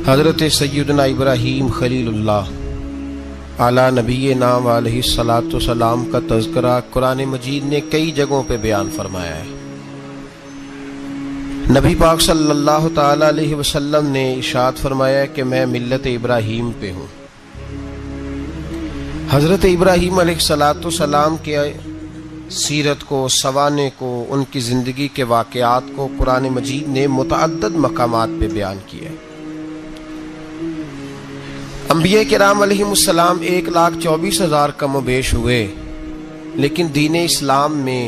حضرت سیدنا ابراہیم خلیل اللہ اعلیٰ نبی نام علیہ الصلاۃ والسلام کا تذکرہ قرآن مجید نے کئی جگہوں پہ بیان فرمایا ہے۔ نبی پاک صلی اللہ تعالی علیہ وسلم نے ارشاد فرمایا ہے کہ میں ملت ابراہیم پہ ہوں۔ حضرت ابراہیم علیہ الصلاۃ والسلام کے سیرت کو، سوانح کو، ان کی زندگی کے واقعات کو قرآن مجید نے متعدد مقامات پہ بیان کیا ہے۔ انبیاء کرام علیہم السلام 1,24,000 کم و بیش ہوئے، لیکن دین اسلام میں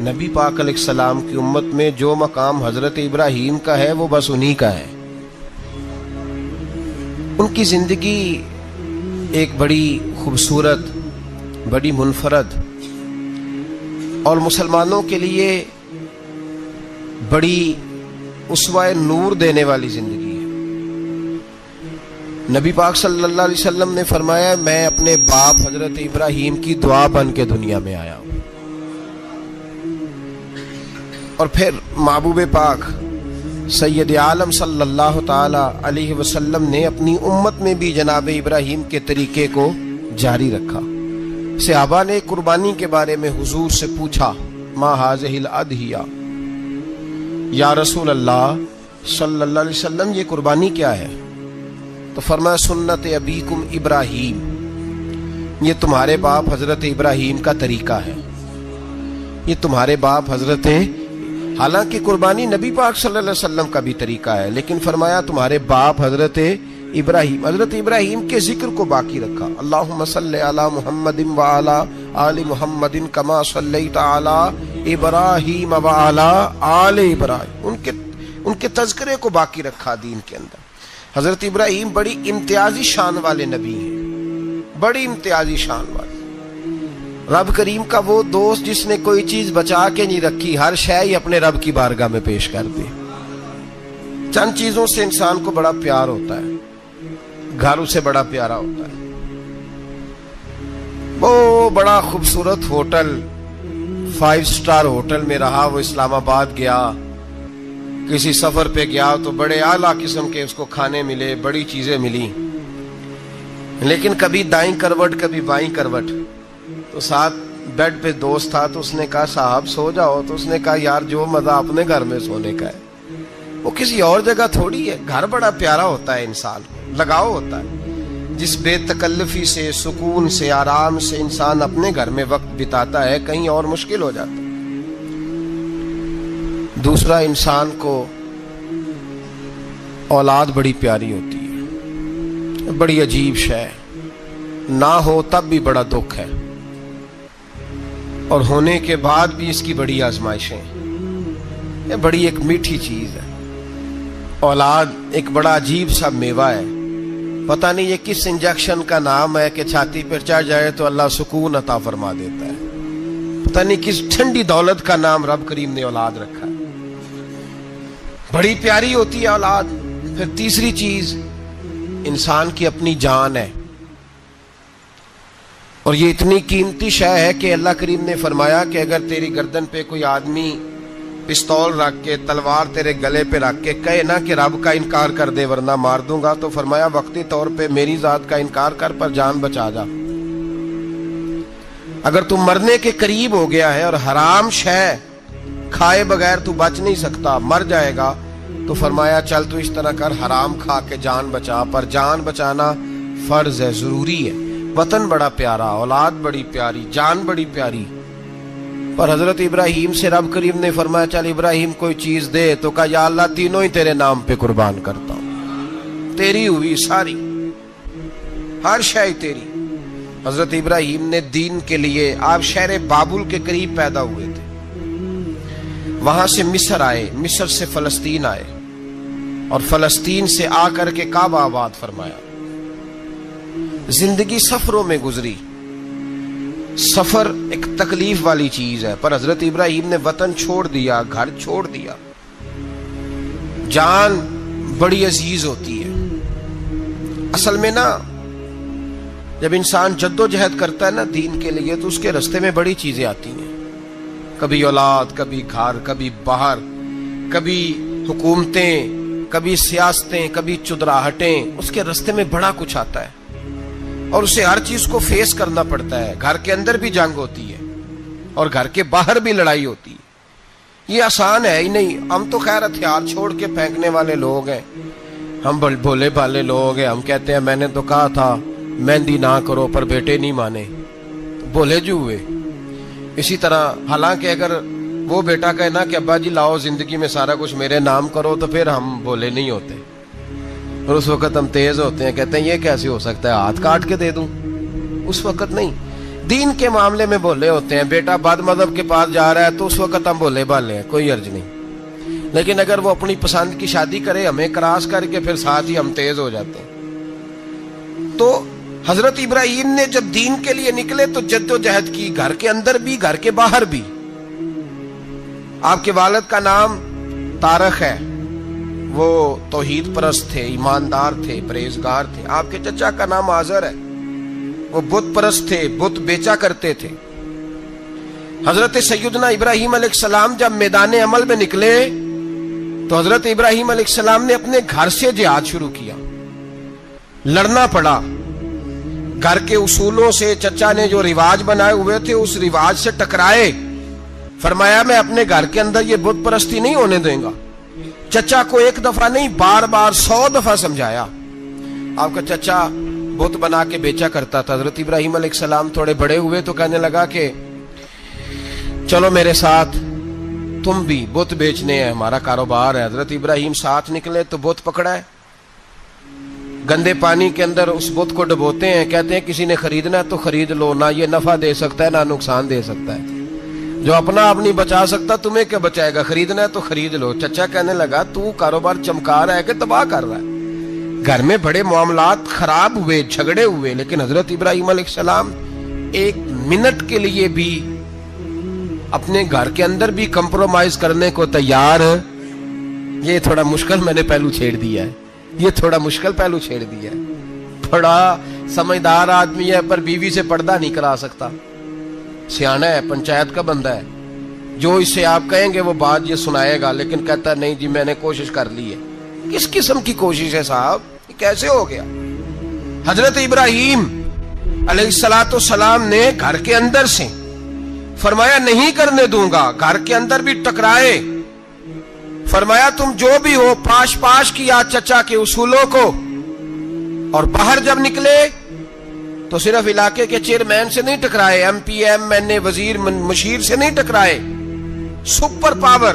نبی پاک علیہ السلام کی امت میں جو مقام حضرت ابراہیم کا ہے وہ بس انہی کا ہے۔ ان کی زندگی ایک بڑی خوبصورت، بڑی منفرد اور مسلمانوں کے لیے بڑی اسوہ نور دینے والی زندگی ہے۔ نبی پاک صلی اللہ علیہ وسلم نے فرمایا میں اپنے باپ حضرت ابراہیم کی دعا بن کے دنیا میں آیا ہوں۔ اور پھر محبوب پاک سید عالم صلی اللہ تعالی علیہ وسلم نے اپنی امت میں بھی جناب ابراہیم کے طریقے کو جاری رکھا۔ صحابہ نے قربانی کے بارے میں حضور سے پوچھا ما ھذہ الاضحیہ، یا رسول اللہ صلی اللہ علیہ وسلم یہ قربانی کیا ہے؟ تو فرمایا سنت ابیکم ابراہیم، یہ تمہارے باپ حضرت ابراہیم کا طریقہ ہے، یہ تمہارے باپ حضرت، حالانکہ قربانی نبی پاک صلی اللہ علیہ وسلم کا بھی طریقہ ہے، لیکن فرمایا تمہارے باپ حضرت ابراہیم، حضرت ابراہیم کے ذکر کو باقی رکھا۔ اللہم صلی علی محمد وعلی آل محمد کما صلیت علی ابراہیم وعلی آل ابراہیم، ان کے تذکرے کو باقی رکھا دین کے اندر۔ حضرت ابراہیم بڑی امتیازی شان والے نبی ہیں، بڑی امتیازی شان والے۔ رب کریم کا وہ دوست جس نے کوئی چیز بچا کے نہیں رکھی، ہر شے ہی اپنے رب کی بارگاہ میں پیش کر دی۔ چند چیزوں سے انسان کو بڑا پیار ہوتا ہے، گھر اسے بڑا پیارا ہوتا ہے۔ وہ بڑا خوبصورت ہوٹل، 5 سٹار ہوٹل میں رہا، وہ اسلام آباد گیا، کسی سفر پہ گیا تو بڑے اعلیٰ قسم کے اس کو کھانے ملے، بڑی چیزیں ملی، لیکن کبھی دائیں کروٹ کبھی بائیں کروٹ۔ تو ساتھ بیڈ پہ دوست تھا تو اس نے کہا صاحب سو جاؤ، تو اس نے کہا یار جو مزہ اپنے گھر میں سونے کا ہے وہ کسی اور جگہ تھوڑی ہے۔ گھر بڑا پیارا ہوتا ہے، انسان لگاؤ ہوتا ہے، جس بے تکلفی سے، سکون سے، آرام سے انسان اپنے گھر میں وقت بتاتا ہے، کہیں اور مشکل ہو جاتا ہے۔ دوسرا، انسان کو اولاد بڑی پیاری ہوتی ہے، بڑی عجیب شے، نہ ہو تب بھی بڑا دکھ ہے، اور ہونے کے بعد بھی اس کی بڑی آزمائشیں، یہ بڑی ایک میٹھی چیز ہے۔ اولاد ایک بڑا عجیب سا میوہ ہے، پتہ نہیں یہ کس انجیکشن کا نام ہے کہ چھاتی پر چڑھ جائے تو اللہ سکون عطا فرما دیتا ہے، پتہ نہیں کس ٹھنڈی دولت کا نام رب کریم نے اولاد رکھا ہے، بڑی پیاری ہوتی ہے اولاد۔ پھر تیسری چیز انسان کی اپنی جان ہے، اور یہ اتنی قیمتی شے ہے کہ اللہ کریم نے فرمایا کہ اگر تیری گردن پہ کوئی آدمی پستول رکھ کے، تلوار تیرے گلے پہ رکھ کے کہے نا کہ رب کا انکار کر دے ورنہ مار دوں گا، تو فرمایا وقتی طور پہ میری ذات کا انکار کر پر جان بچا جا۔ اگر تم مرنے کے قریب ہو گیا ہے اور حرام شے کھائے بغیر تو بچ نہیں سکتا، مر جائے گا، تو فرمایا چل تو اس طرح کر حرام کھا کے جان بچا، پر جان بچانا فرض ہے، ضروری ہے۔ وطن بڑا پیارا، اولاد بڑی پیاری، جان بڑی پیاری، پر حضرت ابراہیم سے رب کریم نے فرمایا چل ابراہیم کوئی چیز دے، تو کہا یا اللہ تینوں ہی تیرے نام پہ قربان کرتا ہوں، تیری ہوئی ساری، ہر شے تیری۔ حضرت ابراہیم نے دین کے لیے، آپ شہر بابل کے قریب پیدا ہوئے تھے، وہاں سے مصر آئے، مصر سے فلسطین آئے، اور فلسطین سے آ کر کے کعبہ آباد فرمایا۔ زندگی سفروں میں گزری، سفر ایک تکلیف والی چیز ہے، پر حضرت ابراہیم نے وطن چھوڑ دیا، گھر چھوڑ دیا۔ جان بڑی عزیز ہوتی ہے اصل میں نا، جب انسان جد و جہد کرتا ہے نا دین کے لیے تو اس کے رستے میں بڑی چیزیں آتی ہیں، کبھی اولاد، کبھی گھر، کبھی باہر، کبھی حکومتیں، کبھی سیاستیں، کبھی چدراہٹیں، اس کے راستے میں بڑا کچھ آتا ہے اور اسے ہر چیز کو فیس کرنا پڑتا ہے. گھر کے اندر بھی جنگ ہوتی ہے اور گھر کے باہر بھی لڑائی ہوتی ہے. یہ آسان ہے ہی نہیں. ہم تو خیر ہتھیار چھوڑ کے پھینکنے والے لوگ ہیں، ہم بھولے بھالے لوگ ہیں. ہم کہتے ہیں میں نے تو کہا تھا مہندی نہ کرو، پر بیٹے نہیں مانے، بھولے جو ہوئے. اسی طرح حالانکہ اگر وہ بیٹا کہے نا کہ ابا جی لاؤ زندگی میں سارا کچھ میرے نام کرو، تو پھر ہم بھولے نہیں ہوتے اور اس وقت ہم تیز ہوتے ہیں، کہتے ہیں یہ کیسے ہو سکتا ہے، ہاتھ کاٹ کے دے دوں. اس وقت نہیں. دین کے معاملے میں بھولے ہوتے ہیں. بیٹا بد مذہب کے پاس جا رہا ہے تو اس وقت ہم بھولے بھالے ہیں، کوئی عرض نہیں. لیکن اگر وہ اپنی پسند کی شادی کرے ہمیں کراس کر کے، پھر ساتھ ہی ہم تیز ہو جاتے ہیں. تو حضرت ابراہیم نے جب دین کے لیے نکلے تو جد و جہد کی، گھر کے اندر بھی گھر کے باہر بھی. آپ کے والد کا نام طارق ہے، وہ توحید پرست تھے، ایماندار تھے، پرہیزگار تھے. آپ کے چچا کا نام آزر ہے، وہ بت پرست تھے، بت بیچا کرتے تھے. حضرت سیدنا ابراہیم علیہ السلام جب میدان عمل میں نکلے تو حضرت ابراہیم علیہ السلام نے اپنے گھر سے جہاد شروع کیا. لڑنا پڑا. گھر کے اصولوں سے، چچا نے جو رواج بنائے ہوئے تھے اس رواج سے ٹکرائے. فرمایا میں اپنے گھر کے اندر یہ بت پرستی نہیں ہونے دیں گا. چچا کو ایک دفعہ نہیں، بار بار 100 دفعہ سمجھایا. آپ کا چچا بت بنا کے بیچا کرتا تھا. حضرت ابراہیم علیہ السلام تھوڑے بڑے ہوئے تو کہنے لگا کہ چلو میرے ساتھ، تم بھی بت بیچنے ہیں، ہمارا کاروبار ہے. حضرت ابراہیم ساتھ نکلے تو بت پکڑا ہے. گندے پانی کے اندر اس بت کو ڈبوتے ہیں، کہتے ہیں کسی نے خریدنا ہے تو خرید لو، نہ یہ نفع دے سکتا ہے نہ نقصان دے سکتا ہے. جو اپنا آپ نہیں بچا سکتا تمہیں کیا بچائے گا، خریدنا ہے تو خرید لو. چچا کہنے لگا تو کاروبار چمکا رہا ہے کہ تباہ کر رہا ہے. گھر میں بڑے معاملات خراب ہوئے، جھگڑے ہوئے، لیکن حضرت ابراہیم علیہ السلام ایک منٹ کے لیے بھی اپنے گھر کے اندر بھی کمپرومائز کرنے کو تیار. یہ تھوڑا مشکل میں نے پہلو چھیڑ دیا ہے، یہ تھوڑا مشکل پہلو چھیڑ دیا ہے. بڑا سمجھدار آدمی ہے پر بیوی سے پردہ نہیں کرا سکتا. سیانا ہے، پنچایت کا بندہ ہے، جو اس سے آپ کہیں گے وہ بات یہ سنائے گا، لیکن کہتا ہے نہیں جی میں نے کوشش کر لی ہے. کس قسم کی کوشش ہے صاحب، یہ کیسے ہو گیا؟ حضرت ابراہیم علیہ السلام نے گھر کے اندر سے فرمایا نہیں کرنے دوں گا. گھر کے اندر بھی ٹکرائے. فرمایا تم جو بھی ہو، پاش پاش کیا چچا کے اصولوں کو. اور باہر جب نکلے تو صرف علاقے کے چیئرمین سے نہیں ٹکرائے، ایم پی ایم این اے وزیر مشیر سے نہیں ٹکرائے. سپر پاور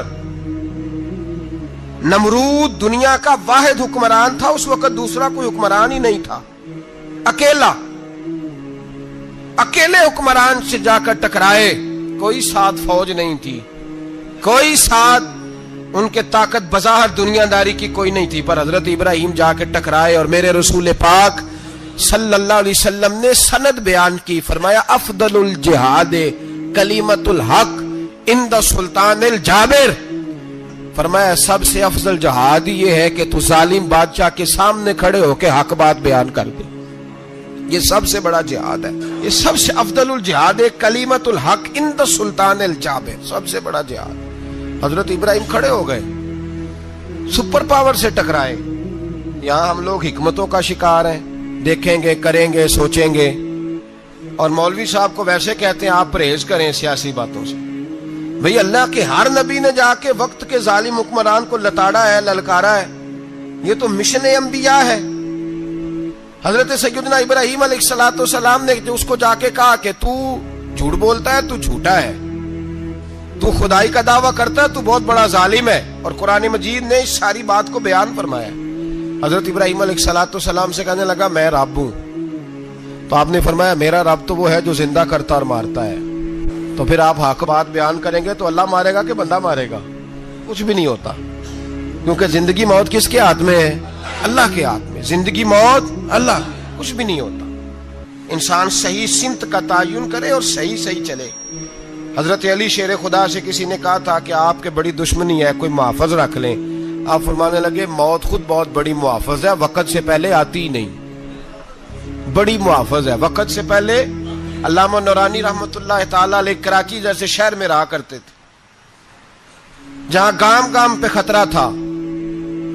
نمرود دنیا کا واحد حکمران تھا اس وقت، دوسرا کوئی حکمران ہی نہیں تھا. اکیلے حکمران سے جا کر ٹکرائے. کوئی ساتھ فوج نہیں تھی، کوئی ساتھ ان کے طاقت بظاہر دنیا داری کی کوئی نہیں تھی، پر حضرت ابراہیم جا کے ٹکرائے. اور میرے رسول پاک صلی اللہ علیہ وسلم نے سند بیان کی. فرمایا افضل الجہاد کلمۃ الحق عند سلطان الجابر. فرمایا سب سے افضل جہاد یہ ہے کہ تو ظالم بادشاہ کے سامنے کھڑے ہو کے حق بات بیان کر دے. یہ سب سے بڑا جہاد ہے. یہ سب سے افضل الجہاد کلمۃ الحق عند سلطان الجابر، سب سے بڑا جہاد. حضرت ابراہیم کھڑے ہو گئے، سپر پاور سے ٹکرائے. یہاں ہم لوگ حکمتوں کا شکار ہیں، دیکھیں گے، کریں گے، سوچیں گے. اور مولوی صاحب کو ویسے کہتے ہیں آپ پرہیز کریں سیاسی باتوں سے. بھئی اللہ کے ہر نبی نے جا کے وقت کے ظالم حکمران کو لتاڑا ہے، للکارا ہے. یہ تو مشن انبیاء ہے. حضرت سیدنا ابراہیم علیہ السلام نے اس کو جا کے کہا کہ تو جھوٹ بولتا ہے، تو جھوٹا ہے، تو خدائی کا دعویٰ کرتا ہے، تو بہت بڑا ظالم ہے. اور قرآن مجید نے اس ساری بات کو بیان فرمایا. حضرت ابراہیم علیہ السلام سے کہنے لگا میں رب ہوں. تو آپ نے فرمایا میرا رب تو وہ ہے جو زندہ کرتا اور مارتا ہے. تو پھر آپ حق بات بیان کریں گے تو اللہ مارے گا کہ بندہ مارے گا؟ کچھ بھی نہیں ہوتا، کیونکہ زندگی موت کس کے ہاتھ میں ہے؟ اللہ کے ہاتھ میں. زندگی موت اللہ، کچھ بھی نہیں ہوتا. انسان صحیح سمت کا تعین کرے اور صحیح چلے. حضرت علی شیر خدا سے کسی نے کہا تھا کہ آپ کے بڑی دشمنی ہے، کوئی محافظ رکھ لیں. آپ فرمانے لگے موت خود بہت بڑی محافظ ہے، وقت سے پہلے آتی ہی نہیں. بڑی محافظ ہے، وقت سے پہلے. علامہ نورانی رحمت اللہ تعالی علیہ کراچی جیسے شہر میں رہا کرتے تھے، جہاں گام گام پہ خطرہ تھا.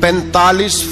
45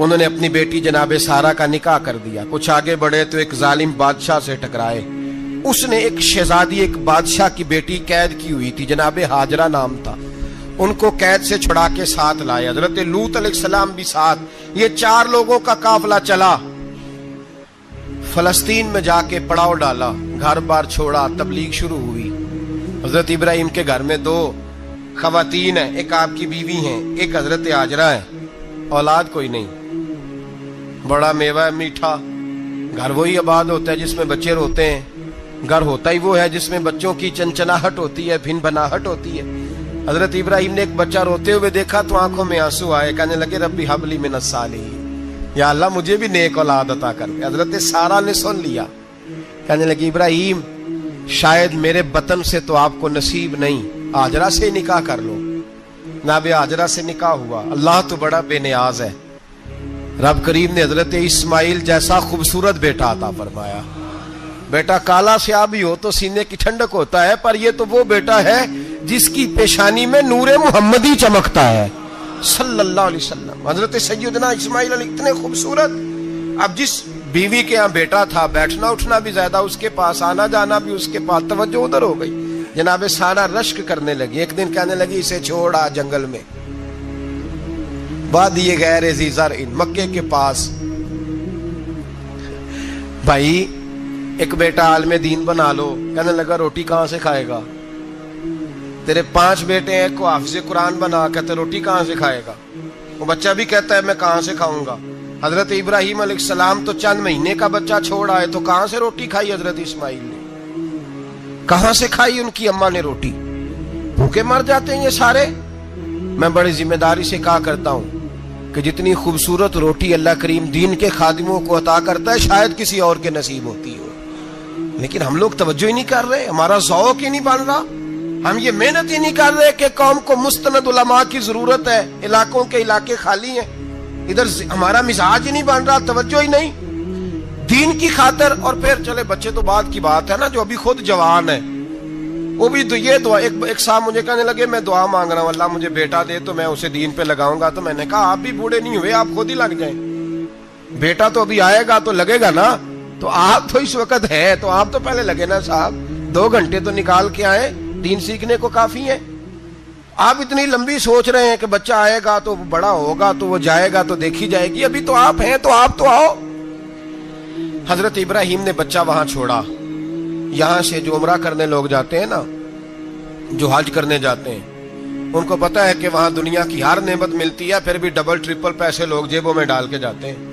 انہوں نے اپنی بیٹی جناب سارہ کا نکاح کر دیا. کچھ آگے بڑھے تو ایک ظالم بادشاہ سے ٹکرائے. اس نے ایک شہزادی ایک بادشاہ کی بیٹی قید کی ہوئی تھی, جناب ہاجرہ نام تھا. ان کو قید سے چھڑا کے ساتھ لائے. حضرت لوط علیہ السلام بھی ساتھ. یہ 4 لوگوں کا قافلہ چلا. فلسطین میں جا کے پڑاؤ ڈالا, گھر بار چھوڑا, تبلیغ شروع ہوئی. حضرت ابراہیم کے گھر میں 2 خواتین ہیں, ایک آپ کی بیوی ہیں, ایک حضرت ہاجرہ ہے. اولاد کوئی نہیں. بڑا میوہ ہے میٹھا. گھر وہی آباد ہوتا ہے جس میں بچے روتے ہیں. گھر ہوتا ہی وہ ہے جس میں بچوں کی چنچناہٹ ہوتی ہے, بھن بناہٹ ہوتی ہے. حضرت ابراہیم نے ایک بچہ روتے ہوئے دیکھا تو آنکھوں میں آنسو آئے. کہنے لگے ربی ہب لی من الصالحین, یا اللہ مجھے بھی نیک اولاد عطا کر دے. حضرت سارہ نے سن لیا. کہنے لگی ابراہیم شاید میرے بطن سے تو آپ کو نصیب نہیں, ہاجرہ سے نکاح کر لو. جناب ہاجرہ سے نکاح ہوا. اللہ تو بڑا بے نیاز ہے. رب کریم نے حضرت اسماعیل جیسا خوبصورت بیٹا عطا فرمایا. بیٹا کالا سیاہ بھی ہو تو سینے کی ٹھنڈک ہوتا ہے, پر یہ تو وہ بیٹا ہے جس کی پیشانی میں نور محمدی چمکتا ہے صلی اللہ علیہ وسلم. حضرت سیدنا اسماعیل علیہ اتنے خوبصورت. اب جس بیوی کے ہاں بیٹا تھا, بیٹھنا اٹھنا بھی زیادہ اس کے پاس, آنا جانا بھی اس کے پاس, توجہ ادھر ہو گئی. جناب سارہ رشک کرنے لگی. ایک دن کہنے لگی اسے چھوڑ آ جنگل میں, وادی غیر ذی زرع, مکے کے پاس. بھائی ایک بیٹا عالم دین بنا لو. کہنے لگا روٹی کہاں سے کھائے گا؟ تیرے 5 بیٹے ہیں, کو حافظ قرآن بنا. کہتے روٹی کہاں سے کھائے گا؟ وہ بچہ بھی کہتا ہے میں کہاں سے کھاؤں گا. حضرت ابراہیم علیہ السلام تو چند مہینے کا بچہ چھوڑ آئے, تو کہاں سے روٹی کھائی حضرت اسماعیل نے؟ کہاں سے کھائی ان کی اماں نے روٹی؟ بھوکے مر جاتے ہیں یہ سارے. میں بڑی ذمہ داری سے کہا کرتا ہوں کہ جتنی خوبصورت روٹی اللہ کریم دین کے خادموں کو عطا کرتا ہے شاید کسی اور کے نصیب ہوتی ہو, لیکن ہم لوگ توجہ ہی نہیں کر رہے. ہمارا ذوق ہی نہیں بن رہا. ہم یہ محنت ہی نہیں کر رہے کہ قوم کو مستند علماء کی ضرورت ہے. علاقوں کے علاقے خالی ہیں, ادھر ہمارا مزاج ہی نہیں بن رہا, توجہ ہی نہیں دین کی خاطر. اور پھر چلے بچے تو بعد کی بات ہے نا, جو ابھی خود جوان ہے وہ بھی یہ دعا. ایک صاحب مجھے کہنے لگے میں دعا مانگ رہا ہوں اللہ مجھے بیٹا دے تو میں اسے دین پہ لگاؤں گا. تو میں نے کہا آپ بھی بوڑھے نہیں ہوئے, آپ خود ہی لگ جائیں. بیٹا تو ابھی آئے گا تو لگے گا نا. تو آپ تو اس وقت ہے تو آپ تو پہلے لگے نا صاحب. 2 گھنٹے تو نکال کے آئے, دین سیکھنے کو کافی ہے. آپ اتنی لمبی سوچ رہے ہیں کہ بچہ آئے گا تو بڑا ہوگا تو وہ جائے گا تو دیکھی جائے گی. ابھی تو آپ ہیں تو آپ تو آؤ. حضرت ابراہیم نے بچہ وہاں چھوڑا. یہاں سے جو عمرہ کرنے لوگ جاتے ہیں نا, جو حج کرنے جاتے ہیں, ان کو پتا ہے کہ وہاں دنیا کی ہر نعمت ملتی ہے, پھر بھی ڈبل ٹرپل پیسے لوگ جیبوں میں ڈال کے جاتے ہیں.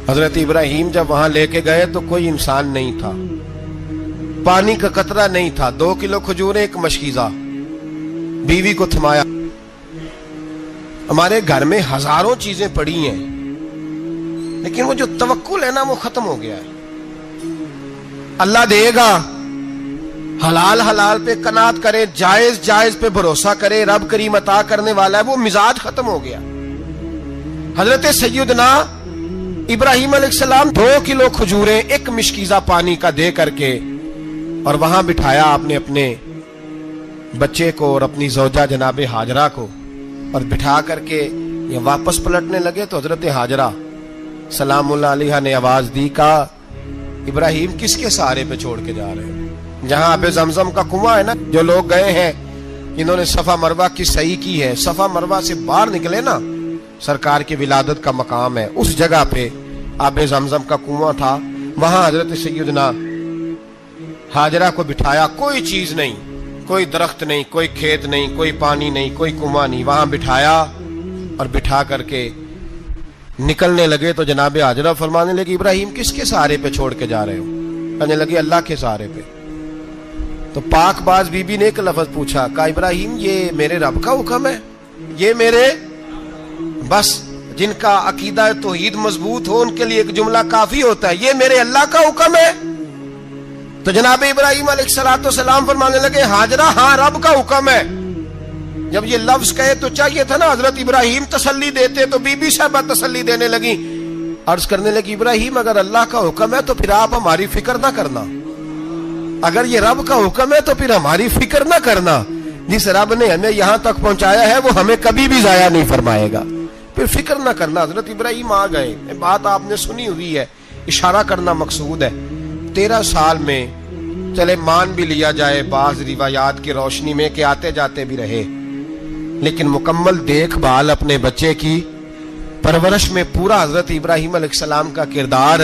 حضرت ابراہیم جب وہاں لے کے گئے تو کوئی انسان نہیں تھا, پانی کا قطرہ نہیں تھا. 2 کلو کھجوریں, ایک مشکیزہ. بیوی کو تھمایا. ہمارے گھر میں ہزاروں چیزیں پڑی ہیں, لیکن وہ جو توکل ہے نا وہ ختم ہو گیا ہے. اللہ دے گا, حلال حلال پہ قناعت کرے, جائز جائز پہ بھروسہ کرے, رب کریم عطا کرنے والا ہے. وہ مزاج ختم ہو گیا. حضرت سیدنا ابراہیم علیہ السلام 2 کلو کھجوریں, ایک مشکیزہ پانی کا دے کر کے, اور وہاں بٹھایا آپ نے اپنے بچے کو اور اپنی زوجہ جناب ہاجرہ کو, اور بٹھا کر کے یہ واپس پلٹنے لگے. تو حضرت ہاجرہ سلام اللہ علیہ نے آواز دی, کہا ابراہیم کس کے سہارے پہ چھوڑ کے جا رہے ہیں؟ جہاں آب زمزم کا کنواں ہے نا, جو لوگ گئے ہیں انہوں نے صفا مروہ کی صحیح کی ہے, صفا مروہ سے باہر نکلے نا, سرکار کی ولادت کا مقام ہے, اس جگہ پہ آب زمزم کا کنواں تھا. وہاں حضرت سیدنا ہاجرہ کو بٹھایا. کوئی چیز نہیں, کوئی درخت نہیں, کوئی کھیت نہیں, کوئی پانی نہیں, کوئی کنواں نہیں. وہاں بٹھایا اور بٹھا کر کے نکلنے لگے تو جناب ہاجرہ فرمانے لگی ابراہیم کس کے سہارے پہ چھوڑ کے جا رہے ہو؟ کہنے لگے اللہ کے سہارے پہ. تو پاک باز بی بی نے ایک لفظ پوچھا, کہا ابراہیم یہ میرے رب کا حکم ہے, یہ میرے, بس جن کا عقیدہ توحید مضبوط ہو ان کے لیے ایک جملہ کافی ہوتا ہے, یہ میرے اللہ کا حکم ہے. تو جناب ابراہیم علیہ السلام فرمانے لگے ہاجرہ ہاں رب کا حکم ہے. جب یہ لفظ کہے تو چاہیے تھا نا حضرت ابراہیم تسلی دیتے, تو بی بی صاحبہ تسلی دینے لگی. عرض کرنے لگی ابراہیم اگر اللہ کا حکم ہے تو پھر آپ ہماری فکر نہ کرنا, اگر یہ رب کا حکم ہے تو پھر ہماری فکر نہ کرنا. جس رب نے ہمیں یہاں تک پہنچایا ہے وہ ہمیں کبھی بھی ضائع نہیں فرمائے گا. پھر فکر نہ کرنا. حضرت ابراہیم آ گئے, بات آپ نے سنی ہوئی ہے, اشارہ کرنا مقصود ہے. 13 سال میں چلے مان بھی لیا جائے بعض روایات کی روشنی میں کہ آتے جاتے بھی رہے, لیکن مکمل دیکھ بھال اپنے بچے کی پرورش میں پورا حضرت ابراہیم علیہ السلام کا کردار,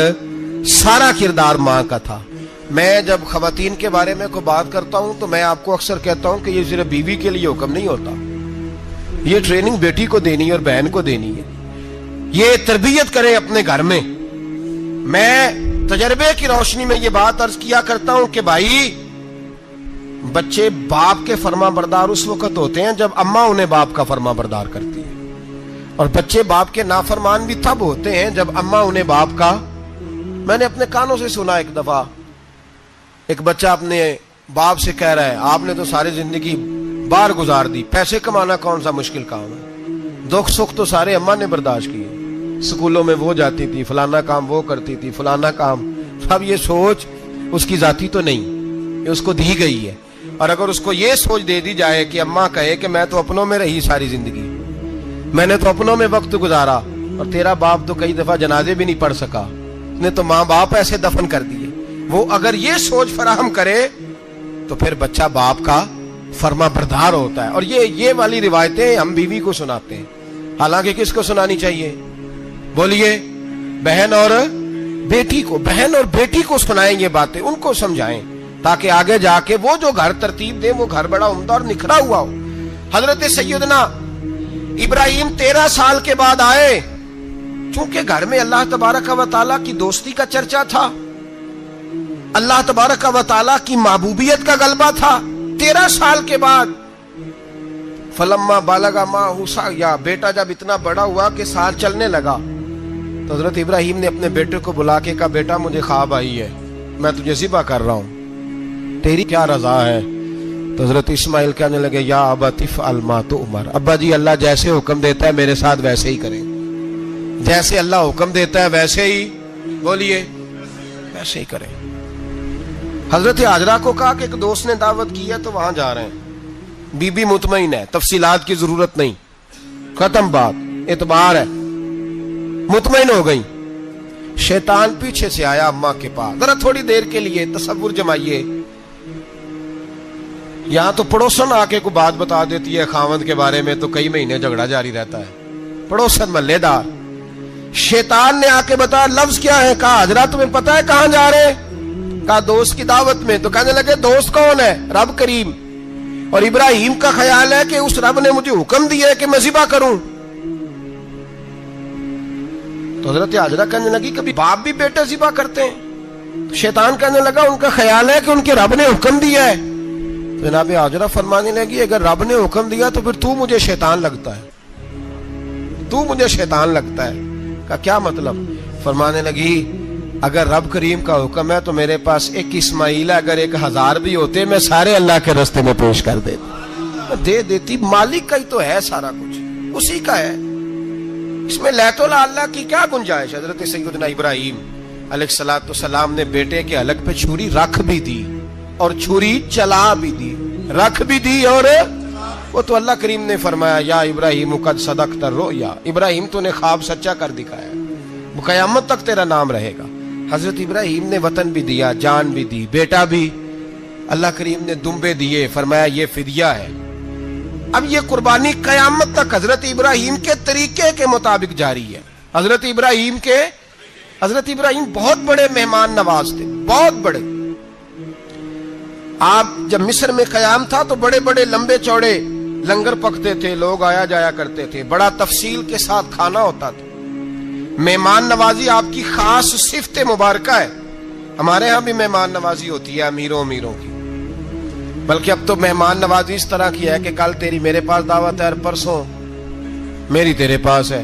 سارا کردار ماں کا تھا. میں جب خواتین کے بارے میں کوئی بات کرتا ہوں تو میں آپ کو اکثر کہتا ہوں کہ یہ صرف بیوی کے لیے حکم نہیں ہوتا, یہ ٹریننگ بیٹی کو دینی ہے اور بہن کو دینی ہے. یہ تربیت کریں اپنے گھر میں. میں تجربے کی روشنی میں یہ بات عرض کیا کرتا ہوں کہ بھائی بچے باپ کے فرما بردار اس وقت ہوتے ہیں جب اماں انہیں باپ کا فرما بردار کرتی ہے, اور بچے باپ کے نافرمان بھی تب ہوتے ہیں جب اماں انہیں باپ کا. میں نے اپنے کانوں سے سنا ایک دفعہ ایک بچہ اپنے باپ سے کہہ رہا ہے آپ نے تو ساری زندگی باہر گزار دی, پیسے کمانا کون سا مشکل کام ہے, دکھ سکھ تو سارے اماں نے برداشت کیے, سکولوں میں وہ جاتی تھی, فلانا کام وہ کرتی تھی, فلانا کام. اب یہ سوچ اس کی ذاتی تو نہیں, یہ اس کو دی گئی ہے. اور اگر اس کو یہ سوچ دے دی جائے کہ اماں کہے کہ میں تو اپنوں میں رہی ساری زندگی, میں نے تو اپنوں میں وقت گزارا, اور تیرا باپ تو کئی دفعہ جنازے بھی نہیں پڑھ سکا, نے تو ماں باپ ایسے دفن کر دیے, وہ اگر یہ سوچ فراہم کرے تو پھر بچہ باپ کا فرما بردار ہوتا ہے. اور یہ والی روایتیں ہم بیوی کو سناتے ہیں, حالانکہ کس کو سنانی چاہیے بولیے؟ بہن اور بیٹی کو. بہن اور بیٹی کو سنائیں یہ باتیں, ان کو سمجھائیں تاکہ آگے جا کے وہ جو گھر ترتیب دے وہ گھر بڑا عمدہ اور نکھرا ہوا ہو. حضرت سیدنا ابراہیم 13 سال کے بعد آئے, چونکہ گھر میں اللہ تبارک و تعالیٰ کی دوستی کا چرچا تھا, اللہ تبارک و تعالیٰ کی محبوبیت کا غلبہ تھا. 13 سال کے بعد فلما بالغ معہ سعیا, بیٹا جب اتنا بڑا ہوا کہ سال چلنے لگا تو حضرت ابراہیم نے اپنے بیٹے کو بلا کے کہا بیٹا مجھے خواب آئی ہے, میں تجھے ذبح کر رہا ہوں, تیری کیا رضا ہے؟ تو حضرت اسماعیل کہنے لگے یا ابت افعل ما تؤمر, ابا جی اللہ جیسے حکم دیتا ہے میرے ساتھ ویسے ہی کریں, جیسے اللہ حکم دیتا ہے ویسے ہی بولیے ویسے ہی کریں. حضرت حاجرہ کو کہا کہ ایک دوست نے دعوت کی ہے تو وہاں جا رہے ہیں, بی بی مطمئن ہے, تفصیلات کی ضرورت نہیں, ختم بات, اعتبار ہے, مطمئن ہو گئی. شیطان پیچھے سے آیا اماں کے پاس, ذرا تھوڑی دیر کے لیے تصور جمائیے, یہاں تو پڑوسن آ کے کوئی بات بتا دیتی ہے خاوند کے بارے میں تو کئی مہینے جھگڑا جاری رہتا ہے, پڑوسن محلے دار. شیطان نے آ کے بتایا لفظ کیا ہے, کہا حضرہ تمہیں پتا ہے کہاں جا رہے, کہا دوست کی دعوت میں. تو کہنے لگے دوست کون ہے؟ رب کریم, اور ابراہیم کا خیال ہے کہ اس رب نے مجھے حکم دیا ہے کہ میں ذبح کروں. تو حضرت حاجرہ کہنے لگی کبھی باپ بھی بیٹے ذبح کرتے ہیں؟ شیطان کہنے لگا ان کا خیال ہے کہ ان کے رب نے حکم دیا ہے. جناب حاجرہ فرمانے لگی اگر رب نے حکم دیا تو پھر تو مجھے شیطان لگتا ہے, تو مجھے شیطان لگتا ہے. کا کیا مطلب؟ فرمانے لگی اگر رب کریم کا حکم ہے تو میرے پاس ایک اسماعیل ہے, اگر 1000 بھی ہوتے میں سارے اللہ کے راستے میں پیش کر دے دیتی. مالک کا ہی تو ہے سارا کچھ, اسی کا ہے, اس میں لیت اللہ کی کیا گنجائش. حضرت سیدنا ابراہیم علیہ السلام نے بیٹے کے حلق پہ چھری رکھ بھی دی اور چھری چلا بھی دی, رکھ بھی دی, اور وہ تو اللہ کریم نے فرمایا یا ابراہیم قد صدقت الرؤیا, ابراہیم تو نے خواب سچا کر دکھایا, وہ قیامت تک تیرا نام رہے گا. حضرت ابراہیم نے وطن بھی دیا, جان بھی دی, بیٹا بھی, اللہ کریم نے دمبے دیے, فرمایا یہ فدیہ ہے. اب یہ قربانی قیامت تک حضرت ابراہیم کے طریقے کے مطابق جاری ہے. حضرت ابراہیم بہت بڑے مہمان نواز تھے, بہت بڑے. آپ جب مصر میں قیام تھا تو بڑے بڑے لمبے چوڑے لنگر پکتے تھے, لوگ آیا جایا کرتے تھے, بڑا تفصیل کے ساتھ کھانا ہوتا تھا. مہمان نوازی آپ کی خاص صفت مبارکہ ہے. ہمارے ہاں بھی مہمان نوازی ہوتی ہے امیروں کی, بلکہ اب تو مہمان نوازی اس طرح کی ہے کہ کل تیری میرے پاس دعوت ہے اور پرسوں میری تیرے پاس ہے.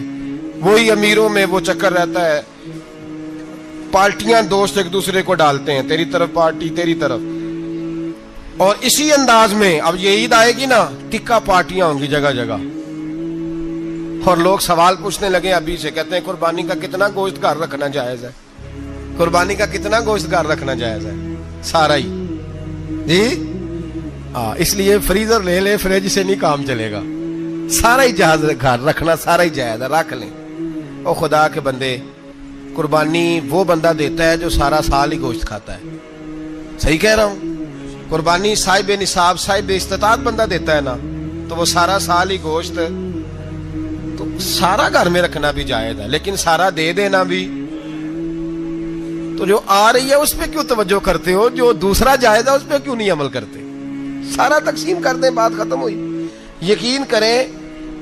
وہی امیروں میں وہ چکر رہتا ہے, پارٹیاں دوست ایک دوسرے کو ڈالتے ہیں, تیری طرف پارٹی تیری طرف, اور اسی انداز میں اب یہ عید آئے گی نا ٹکا پارٹیاں ہوں گی جگہ جگہ, اور لوگ سوال پوچھنے لگے ابھی سے, کہتے ہیں قربانی کا کتنا گوشت گھر رکھنا جائز ہے, قربانی کا کتنا گوشت گھر رکھنا جائز ہے؟ سارا ہی جی. اس لیے فریزر لے لے, فریج سے نہیں کام چلے گا. سارا ہی جہاز گھر رکھنا سارا ہی جائز ہے، رکھ لیں۔ او خدا کے بندے، قربانی وہ بندہ دیتا ہے جو سارا سال ہی گوشت کھاتا ہے، صحیح کہہ رہا ہوں؟ قربانی صاحب نصاب صاحب استطاعت بندہ دیتا ہے نا، تو وہ سارا سال ہی گوشت، تو سارا گھر میں رکھنا بھی جائز ہے، لیکن سارا دے دینا بھی۔ تو جو آ رہی ہے اس پہ کیوں توجہ کرتے ہو؟ جو دوسرا جائز ہے اس پہ کیوں نہیں عمل کرتے؟ سارا تقسیم کر دیں، بات ختم ہوئی۔ یقین کریں،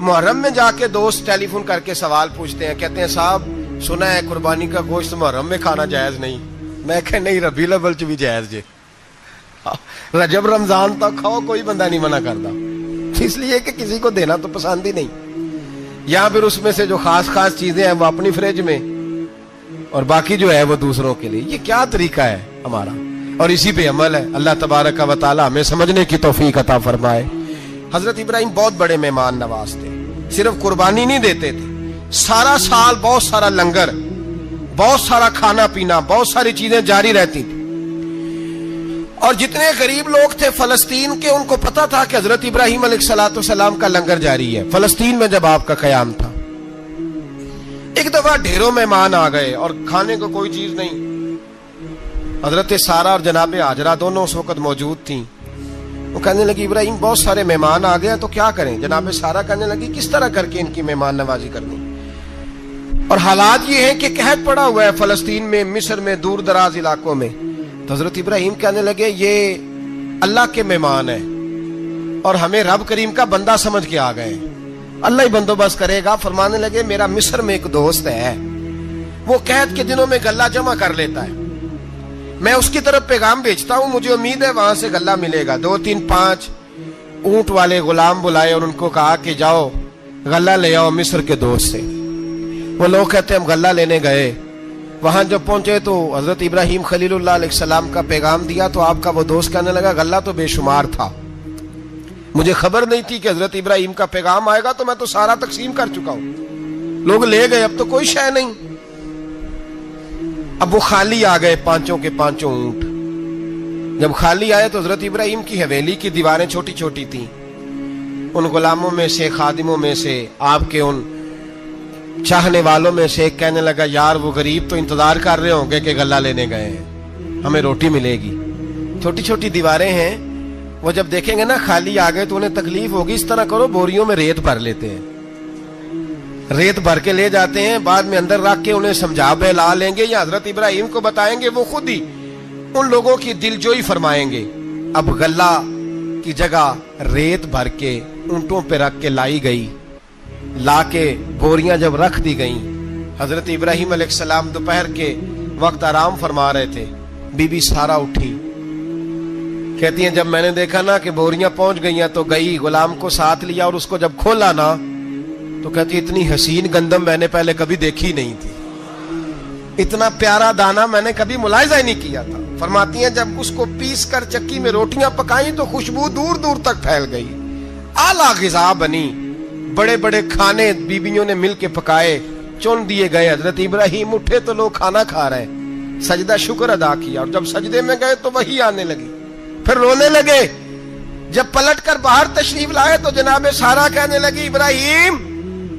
محرم میں جا کے دوست ٹیلی فون کر کے سوال پوچھتے ہیں، کہتے ہیں صاحب سنا ہے قربانی کا گوشت محرم میں کھانا جائز نہیں۔ میں کہ نہیں، ربیع الاول چ بھی جائز جے، رجب رمضان تک کھاؤ، کوئی بندہ نہیں منع کرتا، اس لیے کہ کسی کو دینا تو پسند ہی نہیں، یا پھر اس میں سے جو خاص خاص چیزیں ہیں وہ اپنی فریج میں، اور باقی جو ہے وہ دوسروں کے لیے۔ یہ کیا طریقہ ہے ہمارا؟ اور اسی پہ عمل ہے۔ اللہ تبارک و تعالی ہمیں سمجھنے کی توفیق عطا فرمائے۔ حضرت ابراہیم بہت بڑے مہمان نواز تھے، صرف قربانی نہیں دیتے تھے، سارا سال بہت سارا لنگر، بہت سارا کھانا پینا، بہت ساری چیزیں جاری رہتی تھی۔ اور جتنے غریب لوگ تھے فلسطین کے، ان کو پتا تھا کہ حضرت ابراہیم علیہ السلام کا لنگر جاری ہے فلسطین میں جب آپ کا قیام تھا۔ ایک دفعہ ڈھیروں مہمان آ گئے اور کھانے کو کوئی چیز نہیں۔ حضرت سارہ اور جناب ہاجرہ دونوں اس وقت موجود تھیں۔ وہ کہنے لگی ابراہیم بہت سارے مہمان آ گئے تو کیا کریں؟ جناب سارہ کہنے لگی کس طرح کر کے ان کی مہمان نوازی کرنی؟ اور حالات یہ ہیں کہ قحط پڑا ہوا ہے فلسطین میں، مصر میں، دور دراز علاقوں میں۔ تو حضرت ابراہیم کہنے لگے یہ اللہ کے مہمان ہیں اور ہمیں رب کریم کا بندہ سمجھ کے آ گئے، اللہ ہی بندوبست کرے گا۔ فرمانے لگے میرا مصر میں ایک دوست ہے، وہ قحط کے دنوں میں غلہ جمع کر لیتا ہے، میں اس کی طرف پیغام بھیجتا ہوں، مجھے امید ہے وہاں سے غلہ ملے گا۔ 2 3 5 اونٹ والے غلام بلائے اور ان کو کہا کہ جاؤ غلہ لے آؤ مصر کے دوست سے۔ وہ لوگ کہتے ہیں ہم غلہ لینے گئے، وہاں جب پہنچے تو حضرت ابراہیم خلیل اللہ علیہ السلام کا پیغام دیا تو آپ کا وہ دوست کہنے لگا غلہ تو بے شمار تھا، مجھے خبر نہیں تھی کہ حضرت ابراہیم کا پیغام آئے گا، تو میں تو سارا تقسیم کر چکا ہوں، لوگ لے گئے، اب تو کوئی شے نہیں۔ اب وہ خالی آ گئے 5 کے 5 اونٹ۔ جب خالی آئے تو حضرت ابراہیم کی حویلی کی دیواریں چھوٹی چھوٹی تھیں، ان غلاموں میں سے، خادموں میں سے، آپ کے ان چاہنے والوں میں سے ایک کہنے لگا یار وہ غریب تو انتظار کر رہے ہوں گے کہ غلہ لینے گئے ہیں، ہمیں روٹی ملے گی۔ چھوٹی چھوٹی دیواریں ہیں، وہ جب دیکھیں گے نا خالی آ گئے تو انہیں تکلیف ہوگی، اس طرح کرو بوریوں میں ریت بھر لیتے ہیں، ریت بھر کے لے جاتے ہیں، بعد میں اندر رکھ کے انہیں سمجھا بہلا لیں گے یا حضرت ابراہیم کو بتائیں گے، وہ خود ہی ان لوگوں کی دلجوئی فرمائیں گے۔ اب غلہ کی جگہ ریت بھر کے اونٹوں پہ رکھ کے لائی گئی، لا کے بوریاں جب رکھ دی گئیں، حضرت ابراہیم علیہ السلام دوپہر کے وقت آرام فرما رہے تھے، بی بی سارہ اٹھی، کہتی ہیں جب میں نے دیکھا نا کہ بوریاں پہنچ گئی ہیں تو گئی، غلام کو ساتھ لیا اور اس کو جب کھولا نا تو کہتی اتنی حسین گندم میں نے پہلے کبھی دیکھی نہیں تھی، اتنا پیارا دانا میں نے کبھی ملاحظہ ہی نہیں کیا تھا۔ فرماتی ہیں جب اس کو پیس کر چکی میں روٹیاں پکائیں تو خوشبو دور دور تک پھیل گئی، اعلیٰ غذا بنی، بڑے بڑے کھانے بیبیوں نے مل کے پکائے، چن دیے گئے۔ حضرت ابراہیم اٹھے تو لوگ کھانا کھا رہے ہیں، سجدہ شکر ادا کیا، اور جب سجدے میں گئے تو وحی آنے لگی، پھر رونے لگے۔ جب پلٹ کر باہر تشریف لائے تو جناب سارہ کہنے لگی ابراہیم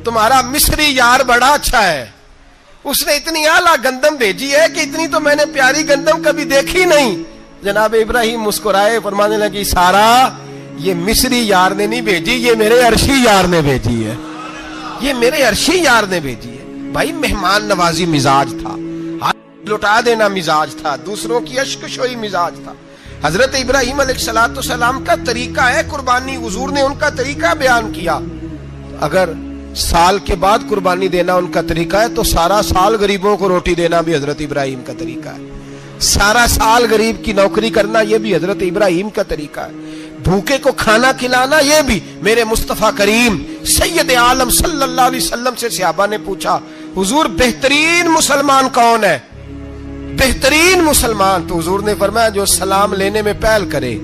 تمہارا مصری یار بڑا اچھا ہے، اس نے اتنی اعلیٰ گندم بھیجی ہے کہ اتنی تو میں نے پیاری گندم کبھی دیکھی نہیں۔ جناب ابراہیم مسکرائے، فرمانے لگی سارہ یہ مصری یار نے نہیں بھیجی، یہ میرے عرشی یار نے بھیجی ہے، یہ میرے عرشی یار نے بھیجی ہے۔ بھائی مہمان نوازی مزاج تھا، ہاتھ لٹا دینا مزاج تھا، دوسروں کی اشکشوئی مزاج تھا۔ حضرت ابراہیم علیہ السلام کا طریقہ ہے قربانی، حضور نے ان کا طریقہ بیان کیا۔ اگر سال کے بعد قربانی دینا ان کا طریقہ ہے تو سارا سال غریبوں کو روٹی دینا بھی حضرت ابراہیم کا طریقہ ہے، سارا سال غریب کی نوکری کرنا یہ بھی حضرت ابراہیم کا طریقہ ہے، بھوکے کو کھانا کھلانا یہ بھی۔ میرے مصطفیٰ کریم سید عالم صلی اللہ علیہ وسلم سے صحابہ نے پوچھا حضور بہترین مسلمان کون ہے؟ بہترین مسلمان؟ تو حضور نے فرمایا جو سلام لینے میں پہل کرے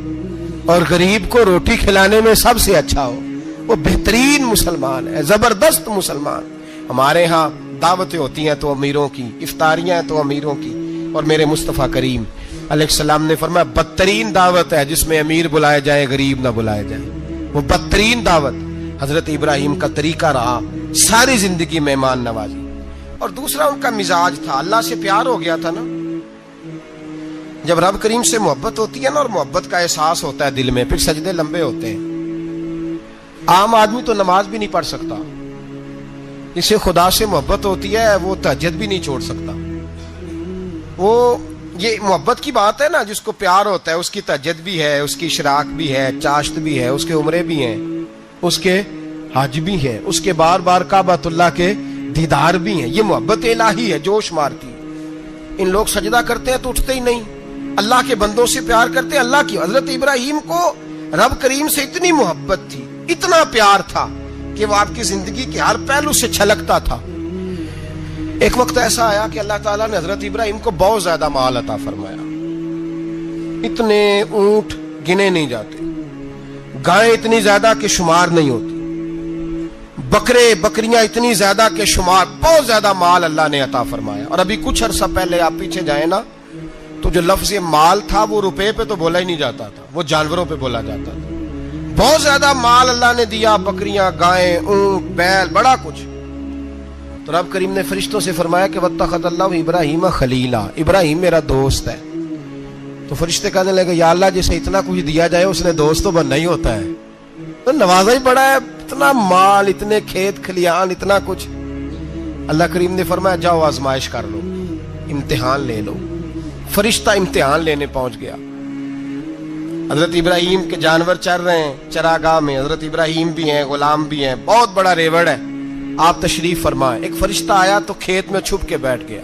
اور غریب کو روٹی کھلانے میں سب سے اچھا ہو، وہ بہترین مسلمان ہے، زبردست مسلمان۔ ہمارے ہاں دعوتیں ہوتی ہیں تو امیروں کی، افطاریاں ہیں تو امیروں کی، اور میرے مصطفیٰ کریم علیہ السلام نے فرمایا بدترین دعوت ہے جس میں امیر بلائے جائیں غریب نہ بلائے جائیں، وہ بدترین دعوت۔ حضرت ابراہیم کا طریقہ رہا ساری زندگی مہمان نوازی. اور دوسرا ان کا مزاج تھا, اللہ سے پیار ہو گیا تھا نا. جب رب کریم سے محبت ہوتی ہے نا اور محبت کا احساس ہوتا ہے دل میں, پھر سجدے لمبے ہوتے ہیں. عام آدمی تو نماز بھی نہیں پڑھ سکتا, جس سے خدا سے محبت ہوتی ہے وہ تہجد بھی نہیں چھوڑ سکتا. وہ یہ محبت کی بات ہے نا, جس کو پیار ہوتا ہے اس کی تہجد بھی ہے, اس کی اشراق بھی ہے, چاشت بھی ہے, اس کے عمرے بھی ہیں, اس کے حج بھی ہیں, اس کے بار بار کعبۃ اللہ کے دیدار بھی ہیں. یہ محبت الہی ہے, جوش مارتی ہے. ان لوگ سجدہ کرتے ہیں تو اٹھتے ہی نہیں, اللہ کے بندوں سے پیار کرتے ہیں اللہ کی. حضرت ابراہیم کو رب کریم سے اتنی محبت تھی, اتنا پیار تھا کہ وہ آپ کی زندگی کے ہر پہلو سے چھلکتا تھا. ایک وقت ایسا آیا کہ اللہ تعالیٰ نے حضرت ابراہیم کو بہت زیادہ مال عطا فرمایا. اتنے اونٹ گنے نہیں جاتے, گائیں اتنی زیادہ کہ شمار نہیں ہوتی, بکرے بکریاں اتنی زیادہ کہ شمار, بہت زیادہ مال اللہ نے عطا فرمایا. اور ابھی کچھ عرصہ پہلے آپ پیچھے جائیں نا تو جو لفظ مال تھا وہ روپے پہ تو بولا ہی نہیں جاتا تھا, وہ جانوروں پہ بولا جاتا تھا. بہت زیادہ مال اللہ نے دیا, بکریاں, گائیں, اونٹ, بیل, بڑا کچھ. تو رب کریم نے فرشتوں سے فرمایا کہ واتخذ اللہ ابراہیم خلیلا, ابراہیم میرا دوست ہے. تو فرشتے کہنے لگے یا اللہ جسے اتنا کچھ دیا جائے اس نے دوست تو بننا ہی ہوتا ہے, تو نوازا ہی پڑا ہے, اتنا مال, اتنے کھیت کھلیان, اتنا کچھ. اللہ کریم نے فرمایا جاؤ آزمائش کر لو, امتحان لے لو. فرشتہ امتحان لینے پہنچ گیا. حضرت ابراہیم کے جانور چر رہے ہیں چراگاہ میں, حضرت ابراہیم بھی ہیں, غلام بھی ہیں, بہت بڑا ریوڑ ہے. آپ تشریف فرمائیں. ایک فرشتہ آیا تو کھیت میں چھپ کے بیٹھ گیا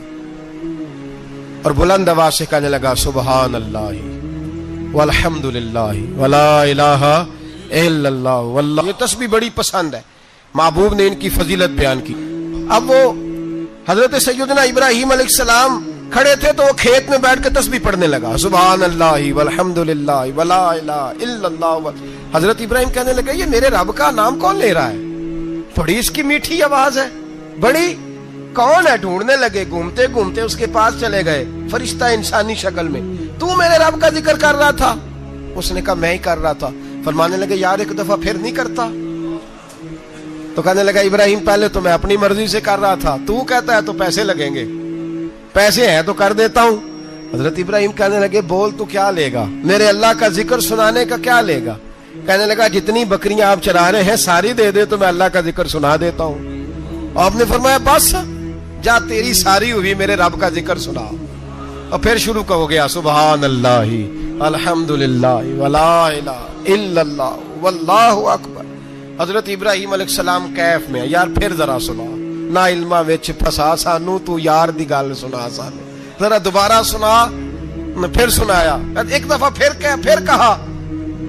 اور بلند آواز سے کہنے لگا سبحان اللہ والحمد للہ ولا الہ الا اللہ واللہ. یہ تسبیح بڑی پسند ہے, محبوب نے ان کی فضیلت بیان کی. اب وہ حضرت سیدنا ابراہیم علیہ السلام کھڑے تھے تو وہ کھیت میں بیٹھ کے تسبیح پڑھنے لگا سبحان اللہ والحمد للہ ولا الہ الا اللہ. حضرت ابراہیم کہنے لگے یہ میرے رب کا نام کون لے رہا ہے, بڑی اس کی میٹھی آواز ہے, بڑی کون ہے. ڈھونڈنے لگے, گھومتے گھومتے اس کے پاس چلے گئے, فرشتہ انسانی شکل میں. تو میرے رب کا ذکر کر رہا تھا؟ اس نے کہا میں ہی کر رہا تھا. فرمانے لگے یار ایک دفعہ پھر نہیں کرتا. تو کہنے لگا ابراہیم پہلے تو میں اپنی مرضی سے کر رہا تھا, تو کہتا ہے تو پیسے لگیں گے, پیسے ہیں تو کر دیتا ہوں. حضرت ابراہیم کہنے لگے بول تو کیا لے گا, میرے اللہ کا ذکر سنانے کا کیا لے گا. کہنے لگا جتنی بکریاں آپ چرا رہے ہیں ساری دے دے تو میں اللہ کا ذکر سنا دیتا ہوں. اور آپ نے فرمایا بس جا تیری ساری ہوئی, میرے رب کا ذکر سنا. اور پھر شروع ہو گیا سبحان اللہ الحمد للہ ولا الہ الا اللہ واللہ اکبر. حضرت ابراہیم علیہ السلام کیف میں, یار پھر ذرا سنا, نہ علما وچ پھسا سانو, تو یار دی گل سنا سانو, ذرا دوبارہ سنا. پھر سنایا, ایک دفعہ پھر کہا.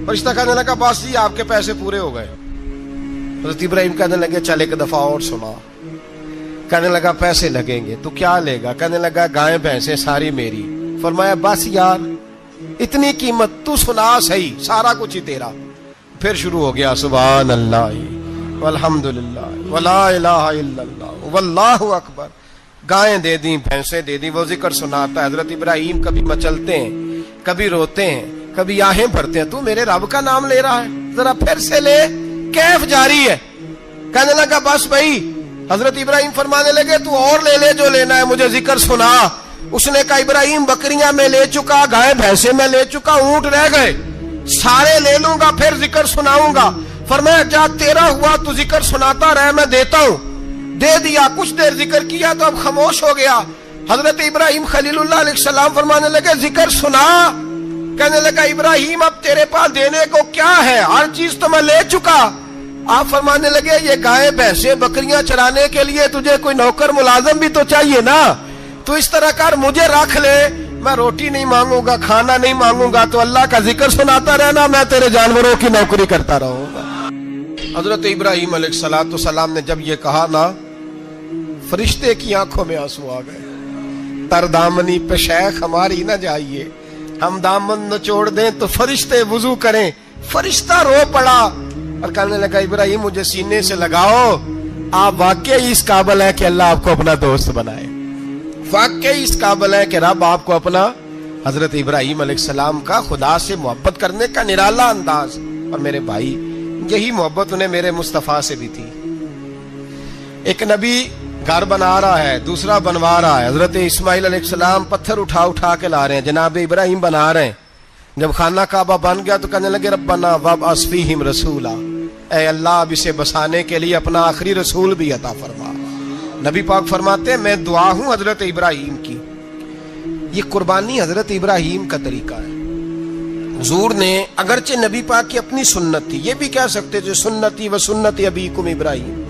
فرشتہ کہنے لگا بس جی آپ کے پیسے پورے ہو گئے. حضرت ابراہیم کہنے لگے چل ایک دفعہ اور سنا. کہنے لگا پیسے لگیں گے, تو کیا لے گا. کہنے لگا گائیں بھینسیں ساری میری. فرمایا بس یار اتنی قیمت, تو سنا صحیح, سارا کچھ ہی تیرا. پھر شروع ہو گیا سبحان اللہ والحمد للہ ولا الہ الا اللہ واللہ اکبر. گائیں دے دیں, بھینسیں دے دیں, وہ ذکر سناتا ہے. حضرت ابراہیم کبھی مچلتے ہیں, کبھی روتے ہیں, کبھی آہیں بھرتے ہیں. تو میرے رب کا نام لے رہا ہے, ذرا پھر سے لے. کیف جاری ہے. کہنے لگا بس بھائی. حضرت ابراہیم فرمانے لگے تو اور لے لے جو لینا ہے, مجھے ذکر سنا. اس نے کہا ابراہیم بکریاں میں لے چکا, گائے بھینسیں میں لے چکا, اونٹ رہ گئے, سارے لے لوں گا پھر ذکر سناؤں گا. فرمایا جا تیرا ہوا تو ذکر سناتا رہ, میں دیتا ہوں. دے دیا, کچھ دیر ذکر کیا تو اب خاموش ہو گیا. حضرت ابراہیم خلیل اللہ علیہ السلام فرمانے لگے ذکر سنا. کہنے لگا ابراہیم اب تیرے پاس دینے کو کیا ہے, ہر چیز تو میں لے چکا. آپ فرمانے لگے یہ گائے بھینسیں بکریاں چرانے کے لیے تجھے کوئی نوکر ملازم بھی تو چاہیے نا. تو اس طرح کر, مجھے رکھ لے, میں روٹی نہیں مانگوں گا, کھانا نہیں مانگوں گا, تو اللہ کا ذکر سناتا رہنا, میں تیرے جانوروں کی نوکری کرتا رہوں گا. حضرت ابراہیم علیہ السلام نے جب یہ کہا نا, فرشتے کی آنکھوں میں آنسو آ گئے. تر دامنی پہ شیخ ہماری نہ جائیے, ہم دامن نچوڑ دیں تو فرشتے وضو کریں. فرشتہ رو پڑا اور کہنے لگا ابراہیم مجھے سینے سے لگاؤ, آپ واقعی اس قابل ہے کہ اللہ آپ کو اپنا دوست بنائے, واقعی اس قابل ہے کہ رب آپ کو اپنا. حضرت ابراہیم علیہ السلام کا خدا سے محبت کرنے کا نرالا انداز. اور میرے بھائی یہی محبت انہیں میرے مصطفیٰ سے بھی تھی۔ ایک نبی گھر بنا رہا ہے، دوسرا بنوا رہا ہے۔ حضرت اسماعیل علیہ السلام پتھر اٹھا اٹھا کے لا رہے ہیں، جناب ابراہیم بنا رہے ہیں۔ جب خانہ کعبہ بن گیا تو کہنے لگے ربنا وابعث فیہم رسولا، اے اللہ اب اسے بسانے کے لیے اپنا آخری رسول بھی عطا فرما۔ نبی پاک فرماتے ہیں میں دعا ہوں حضرت ابراہیم کی۔ یہ قربانی حضرت ابراہیم کا طریقہ ہے۔ حضور نے اگرچہ نبی پاک کی اپنی سنت تھی، یہ بھی کہہ سکتے تھے سنتی و سنت ابیکم ابراہیم،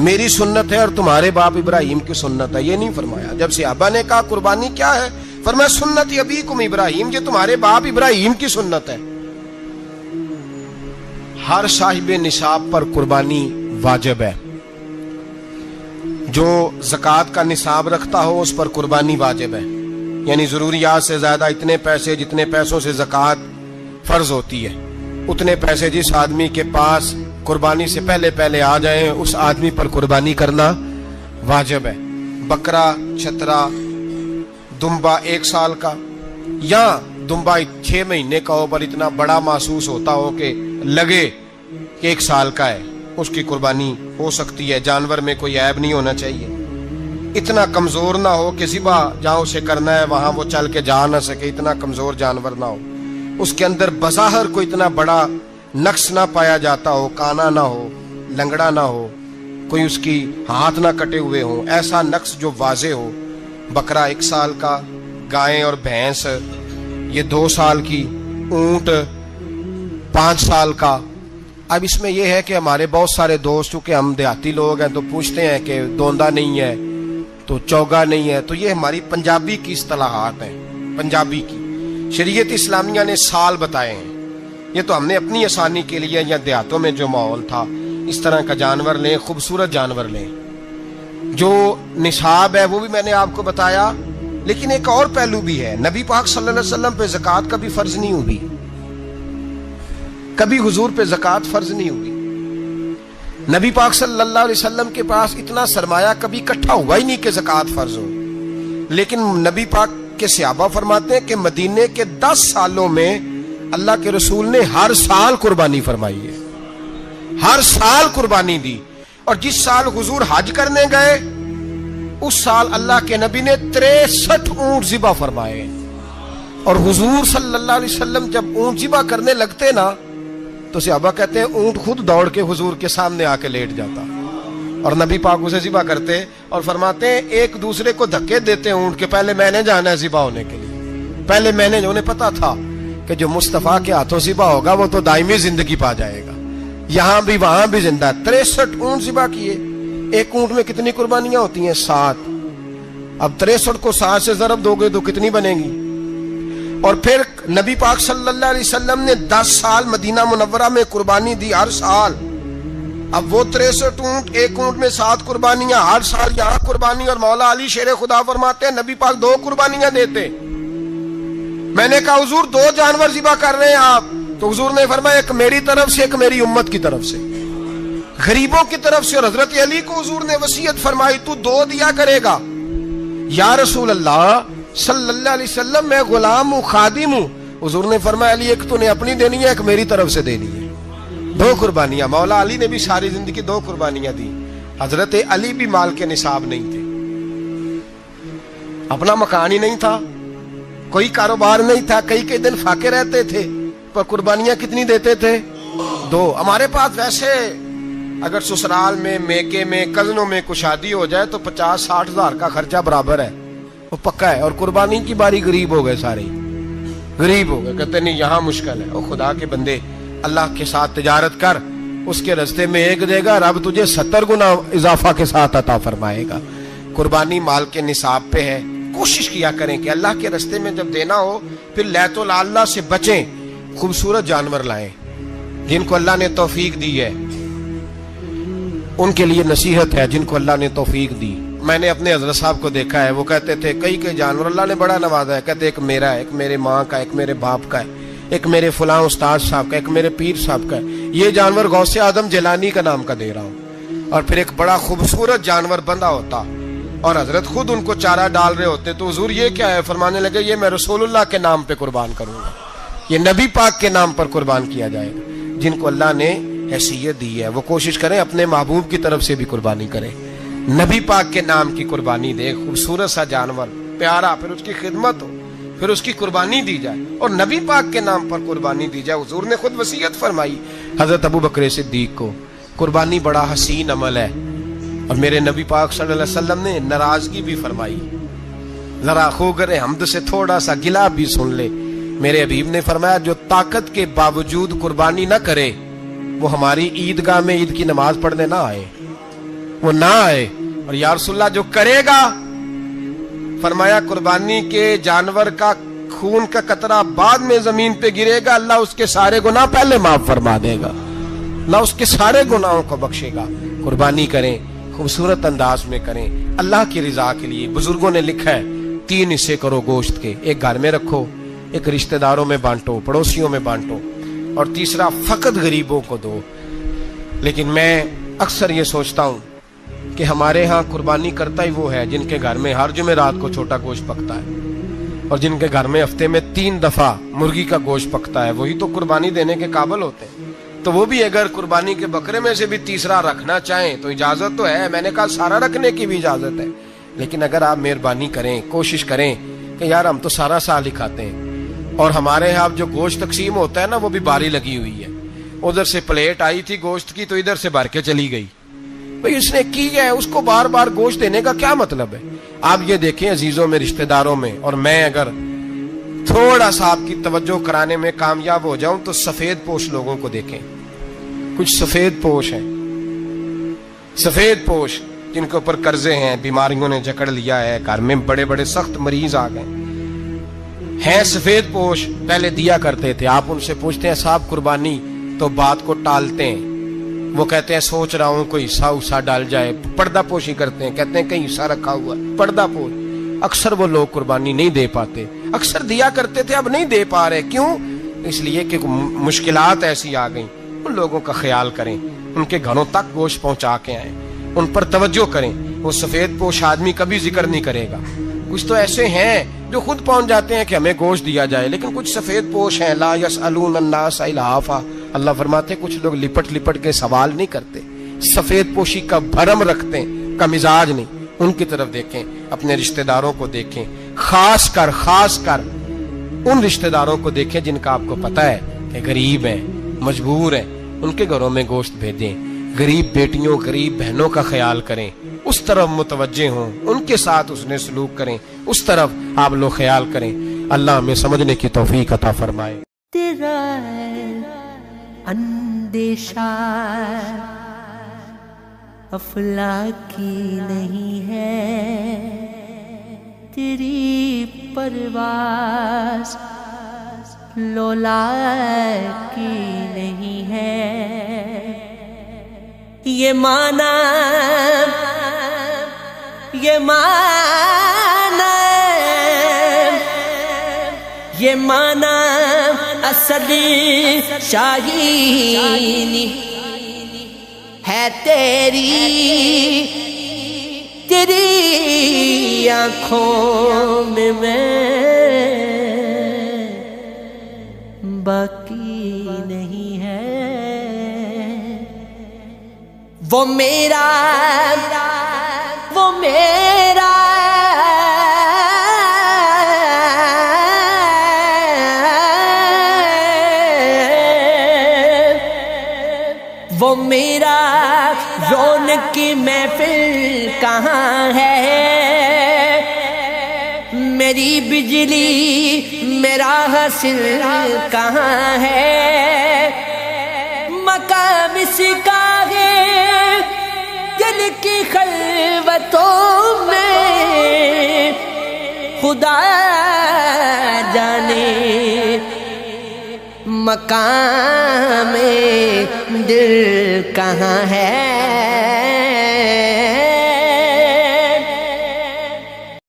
میری سنت ہے اور تمہارے باپ ابراہیم کی سنت ہے، یہ نہیں فرمایا۔ جب صحابہ نے کہا قربانی کیا ہے، فرمایا سنت ابیکم ابراہیم، یہ تمہارے باپ ابراہیم کی سنت ہے۔ ہر صاحب نصاب پر قربانی واجب ہے۔ جو زکوٰۃ کا نصاب رکھتا ہو اس پر قربانی واجب ہے، یعنی ضروریات سے زیادہ اتنے پیسے جتنے پیسوں سے زکوٰۃ فرض ہوتی ہے، اتنے پیسے جس آدمی کے پاس قربانی سے پہلے پہلے آ جائیں اس آدمی پر قربانی کرنا واجب ہے۔ بکرا، چھترا، دمبا 1 سال کا یا دمبا 6 مہینے کا ہو پر اتنا بڑا محسوس ہوتا ہو کہ لگے کہ 1 سال کا ہے، اس کی قربانی ہو سکتی ہے۔ جانور میں کوئی عیب نہیں ہونا چاہیے، اتنا کمزور نہ ہو کہ ذبح جہاں اسے کرنا ہے وہاں وہ چل کے جا نہ سکے، اتنا کمزور جانور نہ ہو، اس کے اندر بظاہر کوئی اتنا بڑا نقص نہ پایا جاتا ہو، کانا نہ ہو، لنگڑا نہ ہو، کوئی اس کی ہاتھ نہ کٹے ہوئے ہوں، ایسا نقص جو واضح ہو۔ بکرا 1 سال کا، گائیں اور بھینس یہ 2 سال کی، اونٹ 5 سال کا۔ اب اس میں یہ ہے کہ ہمارے بہت سارے دوست چونکہ ہم دیہاتی لوگ ہیں تو پوچھتے ہیں کہ دوندا نہیں ہے تو چوگا نہیں ہے، تو یہ ہماری پنجابی کی اصطلاحات ہیں، پنجابی کی۔ شریعت اسلامیہ نے سال بتائے ہیں، یہ تو ہم نے اپنی آسانی کے لیے، یا دیہاتوں میں جو ماحول تھا اس طرح کا جانور لیں، خوبصورت جانور لیں۔ جو نصاب ہے وہ بھی میں نے آپ کو بتایا، لیکن ایک اور پہلو بھی ہے۔ نبی پاک صلی اللہ علیہ وسلم پہ زکوٰۃ کبھی فرض نہیں ہوئی، کبھی حضور پہ زکوٰۃ فرض نہیں ہوئی۔ نبی پاک صلی اللہ علیہ وسلم کے پاس اتنا سرمایہ کبھی اکٹھا ہوا ہی نہیں کہ زکوٰۃ فرض ہو، لیکن نبی پاک کے صحابہ فرماتے ہیں کہ مدینے کے 10 سالوں میں اللہ کے رسول نے ہر سال قربانی فرمائی ہے، ہر سال قربانی دی۔ اور جس سال حضور حج کرنے گئے اس سال اللہ کے نبی نے 63 اونٹ ذبح فرمائے، اور حضور صلی اللہ علیہ وسلم جب اونٹ ذبح کرنے لگتے نا تو صحابہ کہتے ہیں اونٹ خود دوڑ کے حضور کے سامنے آ کے لیٹ جاتا، اور نبی پاک اسے ذبح کرتے اور فرماتے ہیں ایک دوسرے کو دھکے دیتے اونٹ کے، پہلے میں نے جانا ہے ذبح ہونے کے لیے، پہلے میں نے، انہیں پتا تھا کہ جو مصطفیٰ کے ہاتھوں ذبح ہوگا وہ تو دائمی زندگی پا جائے گا، یہاں بھی وہاں بھی زندہ۔ 63 اونٹ ذبح کیے۔ ایک اونٹ میں کتنی قربانیاں ہوتی ہیں؟ 7۔ اب 63 کو 7 سے ضرب دو گے تو کتنی بنے گی؟ اور پھر نبی پاک صلی اللہ علیہ وسلم نے 10 سال مدینہ منورہ میں قربانی دی، ہر سال۔ اب وہ 63 اونٹ، ایک اونٹ میں 7 قربانیاں، ہر سال یہاں قربانی۔ اور مولا علی شیر خدا فرماتے ہیں نبی پاک 2 قربانیاں دیتے۔ میں نے کہا حضور 2 جانور ذبح کر رہے ہیں آپ، تو حضور نے فرمایا ایک میری طرف سے، ایک میری امت کی طرف سے، غریبوں کی طرف سے۔ اور حضرت علی کو حضور نے وصیت فرمائی تو 2 دیا کرے گا۔ یا رسول اللہ صلی اللہ علیہ وسلم میں غلام ہوں، خادم ہوں۔ حضور نے فرمایا علی ایک تو نے اپنی دینی ہے، ایک میری طرف سے دینی ہے۔ 2 قربانیاں۔ مولا علی نے بھی ساری زندگی 2 قربانیاں دی۔ حضرت علی بھی مال کے نصاب نہیں تھے، اپنا مکان ہی نہیں تھا، کوئی کاروبار نہیں تھا، کئی دن فاقے رہتے تھے، پر قربانیاں کتنی دیتے تھے؟ 2۔ ہمارے پاس ویسے اگر سسرال میں، میکے میں، کزنوں میں کچھ شادی ہو جائے تو 50-60 ہزار کا خرچہ برابر ہے، وہ پکا ہے۔ اور قربانی کی باری غریب ہو گئے، سارے غریب ہو گئے، کہتے نہیں یہاں مشکل ہے۔ او خدا کے بندے، اللہ کے ساتھ تجارت کر، اس کے رستے میں 1 دے گا، رب تجھے 70 گنا اضافہ کے ساتھ عطا فرمائے گا۔ قربانی مال کے نصاب پہ ہے۔ کوشش کیا کریں کہ اللہ کے رستے میں جب دینا ہو پھر لیت اللہ سے بچیں، خوبصورت جانور لائیں۔ جن کو اللہ نے توفیق دی ہے ان کے لیے نصیحت ہے، جن کو اللہ نے توفیق دی۔ میں نے اپنے حضرت صاحب کو دیکھا ہے، وہ کہتے تھے کئی جانور اللہ نے بڑا نوازا ہے، کہتے ایک میرا ہے، ایک میرے ماں کا، ایک میرے باپ کا ہے، ایک میرے فلاں استاد صاحب کا، ایک میرے پیر صاحب کا ہے۔ یہ جانور غوث اعظم جیلانی کا نام کا دے رہا ہوں۔ اور پھر ایک بڑا خوبصورت جانور بندھا ہوتا اور حضرت خود ان کو چارہ ڈال رہے ہوتے، تو حضور یہ کیا ہے؟ فرمانے لگے یہ میں رسول اللہ کے نام پہ قربان کروں گا، یہ نبی پاک کے نام پر قربان کیا جائے گا۔ جن کو اللہ نے حیثیت دی ہے، وہ کوشش کریں اپنے محبوب کی طرف سے بھی قربانی کریں، نبی پاک کے نام کی قربانی دے، خوبصورت سا جانور پیارا، پھر اس کی خدمت ہو، پھر اس کی قربانی دی جائے، اور نبی پاک کے نام پر قربانی دی جائے۔ حضور نے خود وصیت فرمائی حضرت ابو بکر صدیق کو، قربانی بڑا حسین عمل ہے، اور میرے نبی پاک صلی اللہ علیہ وسلم نے ناراضگی بھی فرمائی، ذرا خوگر حمد سے تھوڑا سا گلا بھی سن لے۔ میرے حبیب نے فرمایا جو طاقت کے باوجود قربانی نہ کرے وہ ہماری عیدگاہ میں عید کی نماز پڑھنے نہ آئے، وہ نہ آئے۔ اور یا رسول اللہ جو کرے گا، فرمایا قربانی کے جانور کا خون کا قطرہ بعد میں زمین پہ گرے گا، اللہ اس کے سارے گناہ پہلے معاف فرما دے گا، اللہ اس کے سارے گناہوں کو بخشے گا۔ قربانی کریں، خوبصورت انداز میں کریں، اللہ کی رضا کے لیے۔ بزرگوں نے لکھا ہے 3 حصے کرو گوشت کے، ایک گھر میں رکھو، ایک رشتہ داروں میں بانٹو، پڑوسیوں میں بانٹو، اور تیسرا فقط غریبوں کو دو۔ لیکن میں اکثر یہ سوچتا ہوں کہ ہمارے ہاں قربانی کرتا ہی وہ ہے جن کے گھر میں ہر جمعرات کو چھوٹا گوشت پکتا ہے، اور جن کے گھر میں ہفتے میں 3 دفعہ مرغی کا گوشت پکتا ہے، وہی تو قربانی دینے کے قابل ہوتے ہیں۔ تو وہ بھی اگر قربانی کے بکرے میں سے بھی تیسرا رکھنا چاہیں تو اجازت تو ہے، میں نے کہا سارا رکھنے کی بھی اجازت ہے، لیکن اگر آپ مہربانی کریں، کوشش کریں کہ یار ہم تو سارا سال ہی کھاتے ہیں، اور ہمارے ہاں جو گوشت تقسیم ہوتا ہے نا وہ بھی باری لگی ہوئی ہے، ادھر سے پلیٹ آئی تھی گوشت کی تو ادھر سے بھر کے چلی گئی، بھئی اس نے کی ہے، اس کو بار بار گوشت دینے کا کیا مطلب ہے؟ آپ یہ دیکھیں عزیزوں میں، رشتہ داروں میں، اور میں اگر تھوڑا سا آپ کی توجہ کرانے میں کامیاب ہو جاؤں تو سفید پوش لوگوں کو دیکھیں، کچھ سفید پوش ہیں، سفید پوش جن کے اوپر قرضے ہیں، بیماریوں نے جکڑ لیا ہے، گھر میں بڑے بڑے سخت مریض آ گئے ہیں، سفید پوش پہلے دیا کرتے تھے۔ آپ ان سے پوچھتے ہیں صاحب قربانی، تو بات کو ٹالتے ہیں، وہ کہتے ہیں سوچ رہا ہوں کوئی حصہ ڈال جائے، پردہ پوشی کرتے ہیں، کہتے ہیں کہیں حصہ رکھا ہوا ہے، پردہ پوش۔ اکثر وہ لوگ قربانی نہیں دے پاتے، اکثر دیا کرتے تھے اب نہیں دے پا رہے، کیوں؟ اس لیے کہ مشکلات ایسی آ گئیں۔ ان لوگوں کا خیال کریں، ان کے گھروں تک گوشت پہنچا کے آئیں، ان پر توجہ کریں۔ وہ سفید پوش آدمی کبھی ذکر نہیں کرے گا، کچھ تو ایسے ہیں جو خود پہنچ جاتے ہیں کہ ہمیں گوشت دیا جائے، لیکن کچھ سفید پوش ہیں لا یسألون الناس الحافا، اللہ فرماتے ہیں کچھ لوگ لپٹ لپٹ کے سوال نہیں کرتے، سفید پوشی کا بھرم رکھتے ہیں، کا مزاج نہیں۔ ان کی طرف دیکھیں، اپنے رشتہ داروں کو دیکھیں، خاص کر ان رشتہ داروں کو دیکھیں جن کا آپ کو پتہ ہے کہ غریب ہیں، مجبور ہیں، ان کے گھروں میں گوشت بھیجیں۔ غریب بیٹیوں، غریب بہنوں کا خیال کریں، اس طرف متوجہ ہوں، ان کے ساتھ اس نے سلوک کریں، اس طرف آپ لوگ خیال کریں۔ اللہ ہمیں سمجھنے کی توفیق عطا فرمائے۔ تیرا اندیشہ افلاکی نہیں ہے، تیری پرواز لولا کی نہیں ہے، یہ مانا اصلی شاہینی ہے تیری آنکھوں میں باقی نہیں ہے، وہ میرا رونق کی محفل کہاں ہے، میری بجلی میرا حاصل کہاں ہے، مقام اس کا ہے دل کی خلوتوں میں، خدا جانے مقام دل کہاں ہے۔